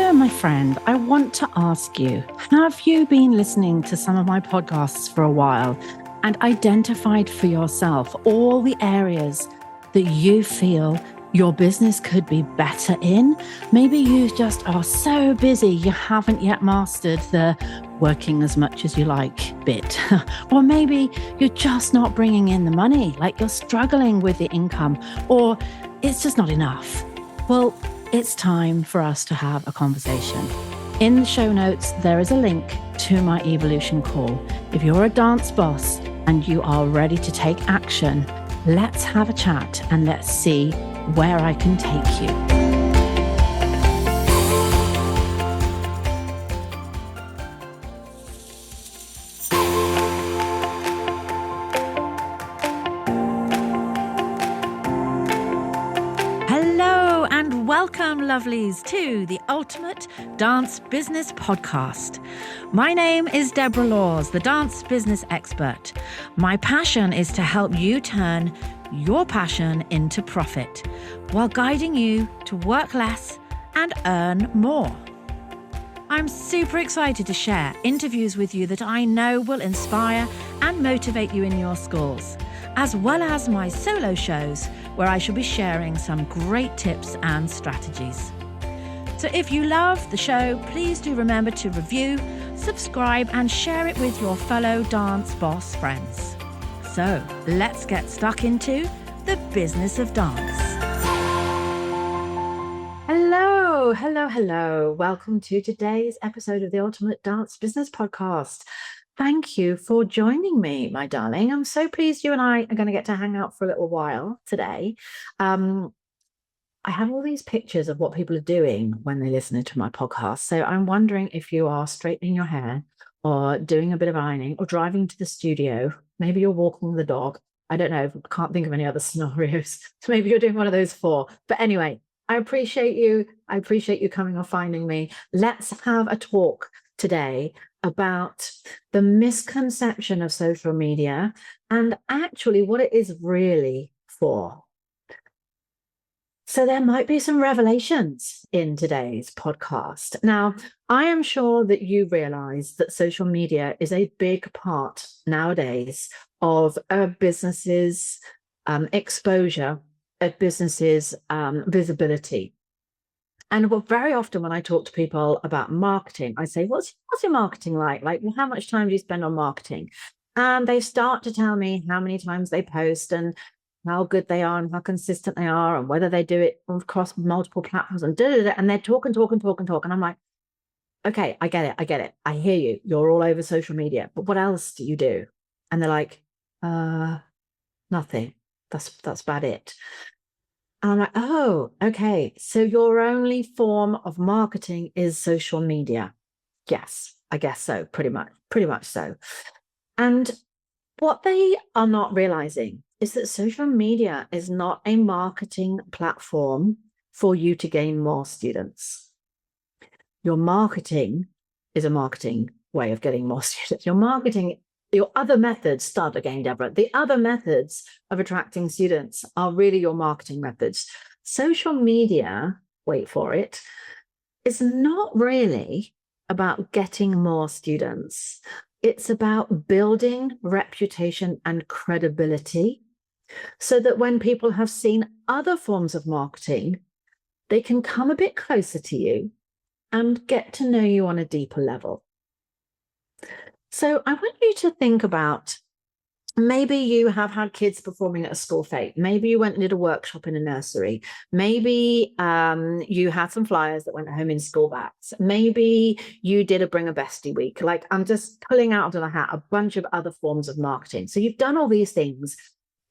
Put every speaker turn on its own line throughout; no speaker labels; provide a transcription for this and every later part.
So, my friend, I want to ask you, have you been listening to some of my podcasts for a while and identified for yourself all the areas that you feel your business could be better in? Maybe you just are so busy you haven't yet mastered the working as much as you like bit. Or maybe you're just not bringing in the money, like you're struggling with the income, or it's just not enough. Well, it's time for us to have a conversation. In the show notes, there is a link to my Evolution call. If you're a dance boss and you are ready to take action, let's have a chat and let's see where I can take you. Welcome, lovelies, to the Ultimate Dance Business Podcast. My name is Deborah Laws, the dance business expert. My passion is to help you turn your passion into profit while guiding you to work less and earn more. I'm super excited to share interviews with you that I know will inspire and motivate you in your schools, as well as my solo shows where I shall be sharing some great tips and strategies. So if you love the show, please do remember to review, subscribe, and share it with your fellow dance boss friends. So let's get stuck into the business of dance. Hello. Welcome to today's episode of the Ultimate Dance Business Podcast. Thank you for joining me, my darling. I'm so pleased you and I are going to get to hang out for a little while today. I have all these pictures of what people are doing when they listen to my podcast. So I'm wondering if you are straightening your hair or doing a bit of ironing or driving to the studio. Maybe you're walking the dog. I don't know. Can't think of any other scenarios. So maybe you're doing one of those four. But anyway, I appreciate you. I appreciate you coming or finding me. Let's have a talk today about the misconception of social media and actually what it is really for. So there might be some revelations in today's podcast. Now, I am sure that you realize that social media is a big part nowadays of a business's exposure, a business's visibility. And very often when I talk to people about marketing, I say, what's your marketing like? Like, how much time do you spend on marketing? And they start to tell me how many times they post and how good they are and how consistent they are and whether they do it across multiple platforms and and they talk. And I'm like, okay, I get it. I hear you. You're all over social media, but what else do you do? And they're like, nothing. That's about it. And I'm like, oh, okay. So your only form of marketing is social media. Yes, I guess so. Pretty much so. And what they are not realizing is that social media is not a marketing platform for you to gain more students. Your marketing is a marketing way of getting more students. Your other methods, start again, Deborah. The other methods of attracting students are really your marketing methods. Social media, wait for it, is not really about getting more students. It's about building reputation and credibility so that when people have seen other forms of marketing, they can come a bit closer to you and get to know you on a deeper level. So I want you to think about, maybe you have had kids performing at a school fete. Maybe you went and did a workshop in a nursery. Maybe you had some flyers that went home in school bags. Maybe you did a Bring a Bestie week. Like, I'm just pulling out of the hat a bunch of other forms of marketing. So you've done all these things.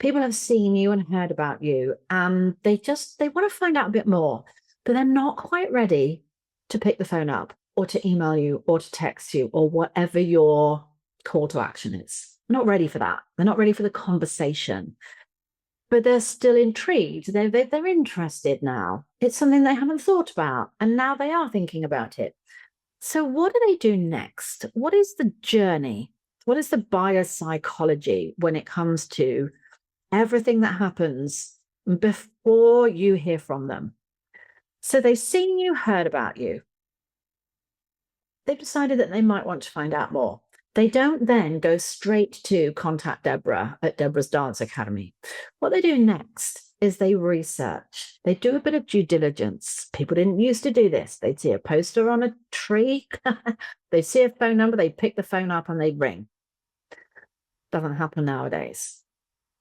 People have seen you and heard about you, and they want to find out a bit more, but they're not quite ready to pick the phone up or to email you or to text you or whatever your call to action is. They're not ready for that. They're not ready for the conversation, but they're still intrigued. They're interested now. It's something they haven't thought about, and now they are thinking about it. So what do they do next? What is the journey? What is the biopsychology when it comes to everything that happens before you hear from them? So they've seen you, heard about you. they've decided that they might want to find out more. They don't then go straight to contact Deborah at Deborah's Dance Academy. What they do next is they research. They do a bit of due diligence. People didn't used to do this. They'd see a poster on a tree. They see a phone number, they pick the phone up and they ring. Doesn't happen nowadays.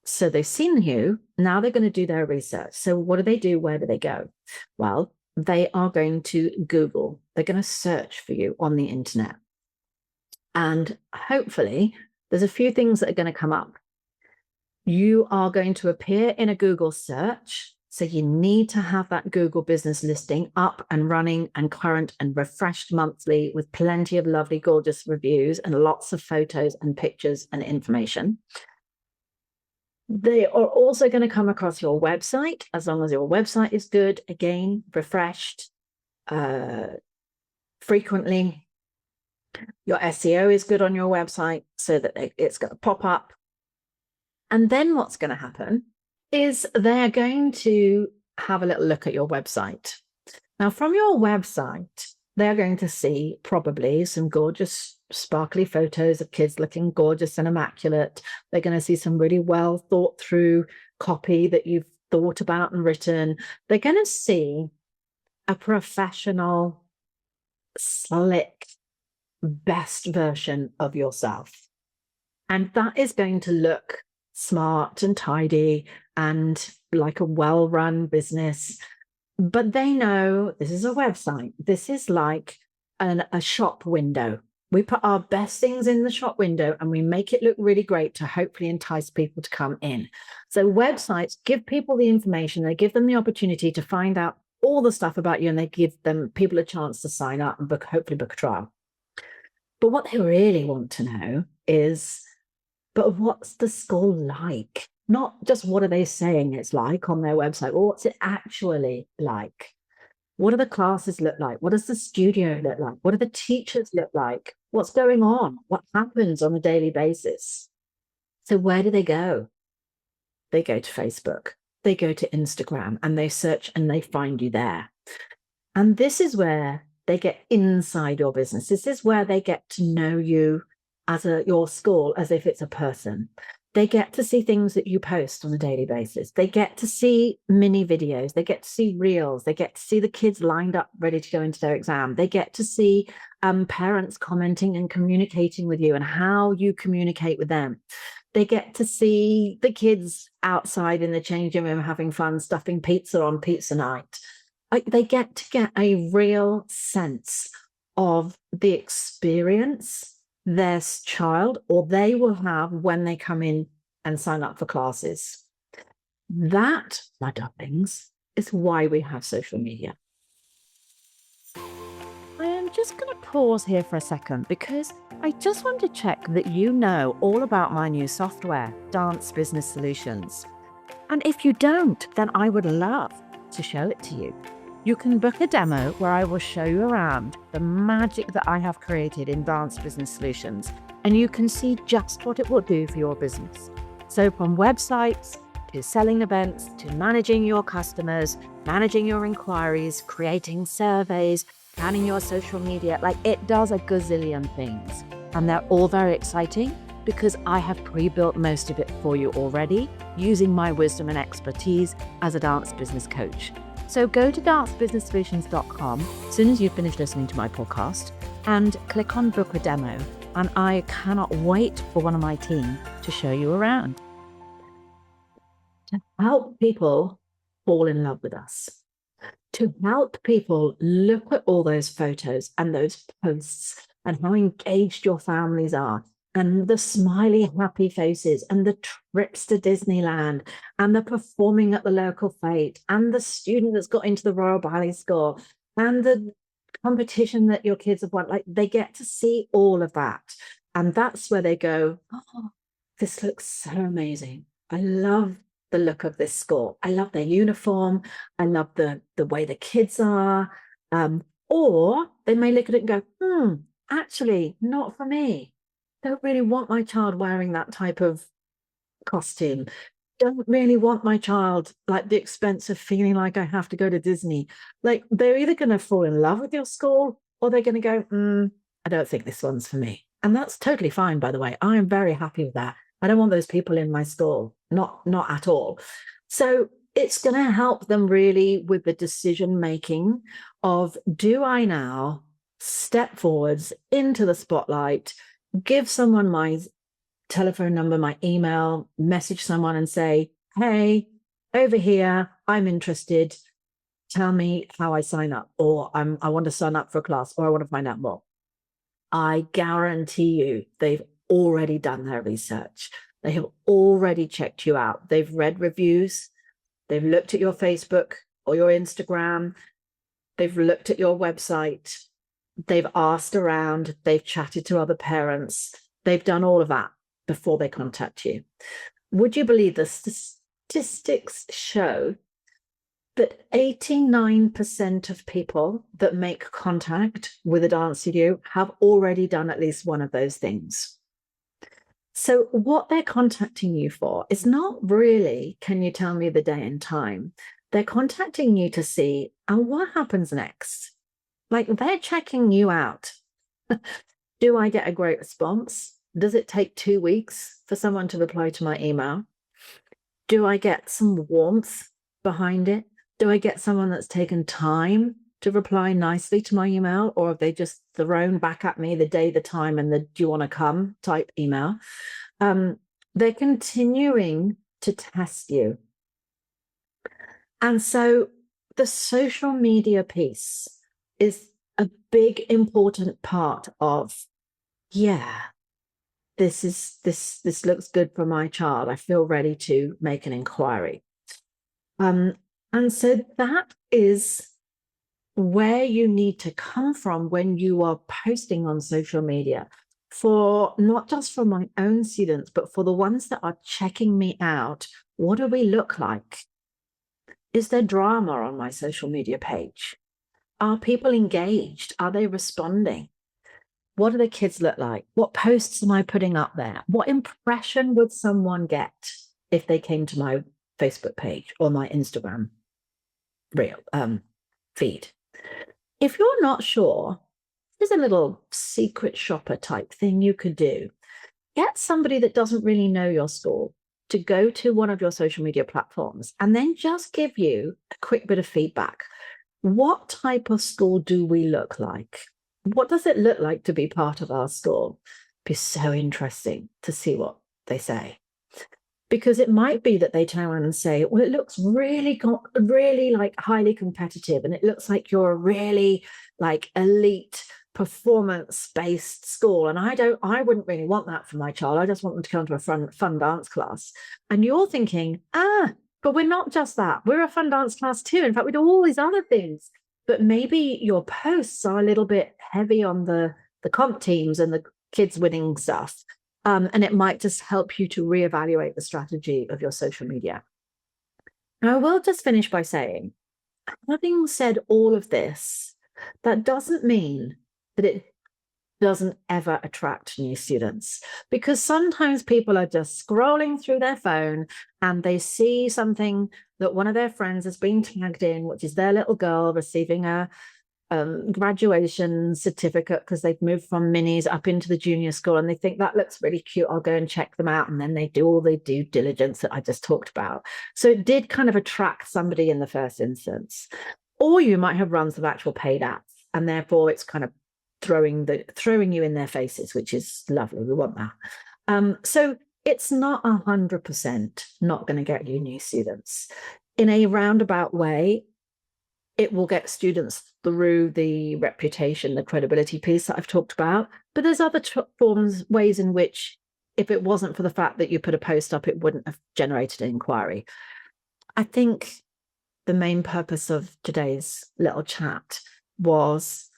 So they've seen you. Now they're going to do their research. So what do they do? Where do they go? Well, they are going to Google. They're going to search for you on the internet. And hopefully there's a few things that are going to come up. You are going to appear in a Google search. So you need to have that Google business listing up and running and current and refreshed monthly with plenty of lovely, gorgeous reviews and lots of photos and pictures and information. They are also going to come across your website, as long as your website is good, again, refreshed frequently. Your SEO is good on your website so that it's going to pop up. And then what's going to happen is they're going to have a little look at your website. Now, from your website, they're going to see probably some gorgeous, sparkly photos of kids looking gorgeous and immaculate. They're going to see some really well thought through copy that you've thought about and written. They're going to see a professional, slick, best version of yourself. And that is going to look smart and tidy and like a well-run business. But they know this is a website. This is like a shop window. We put our best things in the shop window and we make it look really great to hopefully entice people to come in. So websites give people the information. They give them the opportunity to find out all the stuff about you, and they give them people a chance to sign up and hopefully book a trial. But what they really want to know is, but what's the school like? Not just what are they saying it's like on their website, or what's it actually like? What do the classes look like? What does the studio look like? What do the teachers look like? What's going on? What happens on a daily basis? So where do they go? They go to Facebook, they go to Instagram, and they search and they find you there. And this is where they get inside your business. This is where they get to know you as your school, as if it's a person. They get to see things that you post on a daily basis. They get to see mini videos. They get to see reels. They get to see the kids lined up, ready to go into their exam. They get to see parents commenting and communicating with you and how you communicate with them. They get to see the kids outside in the changing room having fun, stuffing pizza on pizza night. They get to get a real sense of the experience their child or they will have when they come in and sign up for classes. That, my darlings, is why we have social media. I am just going to pause here for a second because I just want to check that you know all about my new software, Dance Business Solutions. And if you don't, then I would love to show it to you. You can book a demo where I will show you around the magic that I have created in Dance Business Solutions, and you can see just what it will do for your business. So from websites to selling events to managing your customers, managing your inquiries, creating surveys, planning your social media, like it does a gazillion things. And they're all very exciting because I have pre-built most of it for you already using my wisdom and expertise as a dance business coach. So go to dancebusinesssolutions.com as soon as you finish listening to my podcast and click on book a demo. And I cannot wait for one of my team to show you around. To help people fall in love with us, to help people look at all those photos and those posts and how engaged your families are, and the smiley, happy faces, and the trips to Disneyland, and the performing at the local fete, and the student that's got into the Royal Ballet School, and the competition that your kids have won. Like, they get to see all of that. And that's where they go, oh, this looks so amazing. I love the look of this school. I love their uniform. I love the way the kids are. Or they may look at it and go, actually, not for me. Don't really want my child wearing that type of costume. Don't really want my child like the expense of feeling like I have to go to Disney. Like, they're either going to fall in love with your school or they're going to go, I don't think this one's for me. And that's totally fine, by the way. I am very happy with that. I don't want those people in my school, not at all. So it's going to help them really with the decision making of, do I now step forwards into the spotlight, give someone my telephone number, my email, message someone and say, hey, over here, I'm interested. Tell me how I sign up, or I want to sign up for a class, or I want to find out more. I guarantee you they've already done their research. They have already checked you out. They've read reviews. They've looked at your Facebook or your Instagram. They've looked at your website. They've asked around. They've chatted to other parents. They've done all of that before they contact you. Would you believe the statistics show that 89% of people that make contact with a dance studio have already done at least one of those things? So what they're contacting you for is not really, can you tell me the day and time? They're contacting you to see, and what happens next? Like, they're checking you out. Do I get a great response? Does it take 2 weeks for someone to reply to my email? Do I get some warmth behind it? Do I get someone that's taken time to reply nicely to my email, or have they just thrown back at me the day, the time, and the do you want to come type email? They're continuing to test you. And so the social media piece is a big, important part of, yeah, this looks good for my child. I feel ready to make an inquiry. And so that is where you need to come from when you are posting on social media, for not just for my own students, but for the ones that are checking me out. What do we look like? Is there drama on my social media page? Are people engaged? Are they responding? What do the kids look like? What posts am I putting up there? What impression would someone get if they came to my Facebook page or my Instagram feed? If you're not sure, there's a little secret shopper type thing you could do. Get somebody that doesn't really know your school to go to one of your social media platforms and then just give you a quick bit of feedback. What type of school do we look like? What does it look like to be part of our school? It'd be so interesting to see what they say. Because it might be that they turn around and say, well, it looks really like highly competitive, and it looks like you're a really like elite performance-based school. And I wouldn't really want that for my child. I just want them to come to a fun dance class. And you're thinking, but we're not just that. We're a fun dance class too. In fact, we do all these other things. But maybe your posts are a little bit heavy on the comp teams and the kids winning stuff. And it might just help you to reevaluate the strategy of your social media. Now, I will just finish by saying, having said all of this, that doesn't mean that it doesn't ever attract new students, because sometimes people are just scrolling through their phone and they see something that one of their friends has been tagged in, which is their little girl receiving a graduation certificate because they've moved from minis up into the junior school, and they think that looks really cute. I'll go and check them out. And then they do all the due diligence that I just talked about. So it did kind of attract somebody in the first instance. Or you might have run some actual paid ads, and therefore it's kind of throwing you in their faces, which is lovely. We want that. So it's not 100% not going to get you new students. In a roundabout way, it will get students through the reputation, the credibility piece that I've talked about. But there's other ways in which, if it wasn't for the fact that you put a post up, it wouldn't have generated an inquiry. I think the main purpose of today's little chat was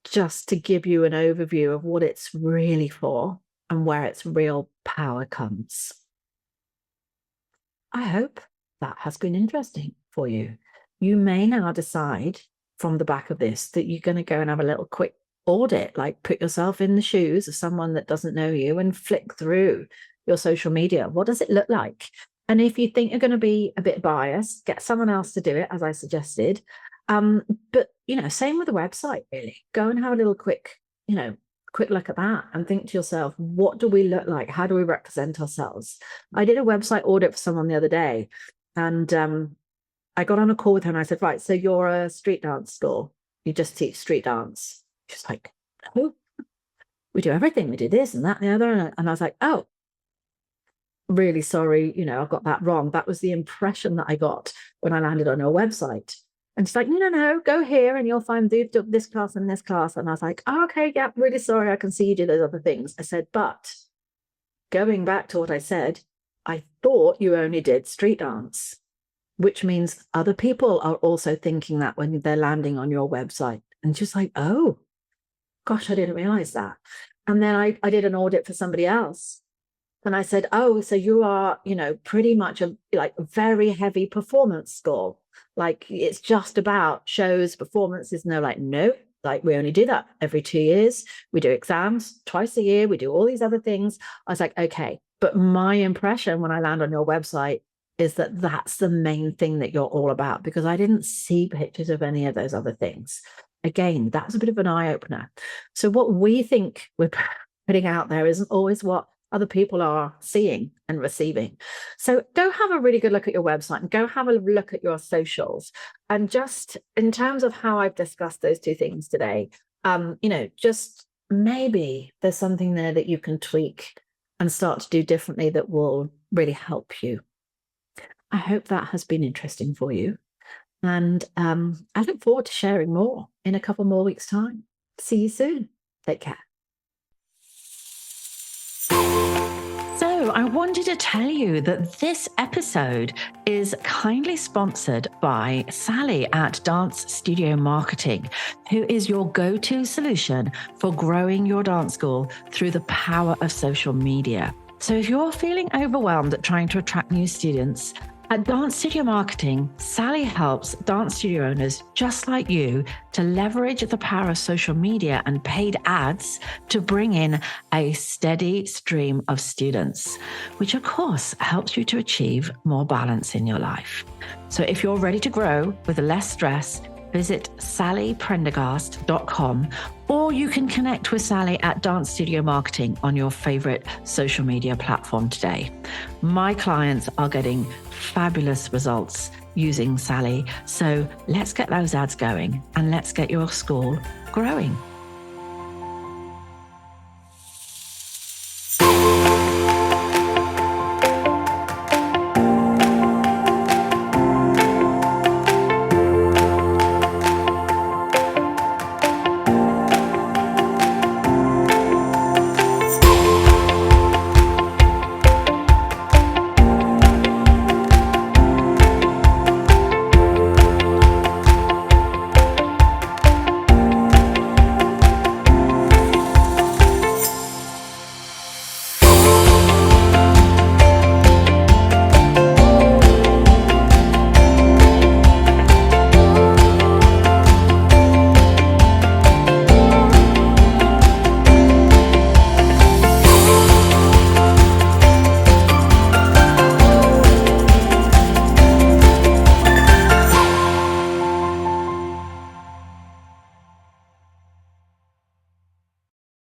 just to give you an overview of what it's really for and where its real power comes. I hope that has been interesting for you. You may now decide from the back of this that you're going to go and have a little quick audit, like put yourself in the shoes of someone that doesn't know you and flick through your social media. What does it look like? And if you think you're going to be a bit biased, get someone else to do it, as I suggested. But, same with the website, really. Go and have a little quick, quick look at that and think to yourself, what do we look like? How do we represent ourselves? I did a website audit for someone the other day, and I got on a call with her and I said, right, so you're a street dance school. You just teach street dance. She's like, no, we do everything. We do this and that and the other. And I was like, oh, really sorry. I've got that wrong. That was the impression that I got when I landed on your website. And she's like, no, go here and you'll find this class and this class. And I was like, oh, okay, yeah, really sorry. I can see you do those other things. I said, but going back to what I said, I thought you only did street dance, which means other people are also thinking that when they're landing on your website. And she's like, oh, gosh, I didn't realize that. And then I did an audit for somebody else. And I said, oh, so you are, pretty much a very heavy performance school. Like it's just about shows, performances. And they're like, no, we only do that every 2 years. We do exams twice a year. We do all these other things. I was like, okay. But my impression when I land on your website is that that's the main thing that you're all about, because I didn't see pictures of any of those other things. Again, that's a bit of an eye opener. So what we think we're putting out there isn't always what other people are seeing and receiving. So go have a really good look at your website and go have a look at your socials. And just in terms of how I've discussed those two things today, just maybe there's something there that you can tweak and start to do differently that will really help you. I hope that has been interesting for you. And I look forward to sharing more in a couple more weeks' time. See you soon. Take care. So I wanted to tell you that this episode is kindly sponsored by Sally at Dance Studio Marketing, who is your go-to solution for growing your dance school through the power of social media. So if you're feeling overwhelmed at trying to attract new students, at Dance Studio Marketing, Sally helps dance studio owners just like you to leverage the power of social media and paid ads to bring in a steady stream of students, which of course helps you to achieve more balance in your life. So if you're ready to grow with less stress, visit sallyprendergast.com, or you can connect with Sally at Dance Studio Marketing on your favorite social media platform today. My clients are getting fabulous results using Sally. So let's get those ads going and let's get your school growing.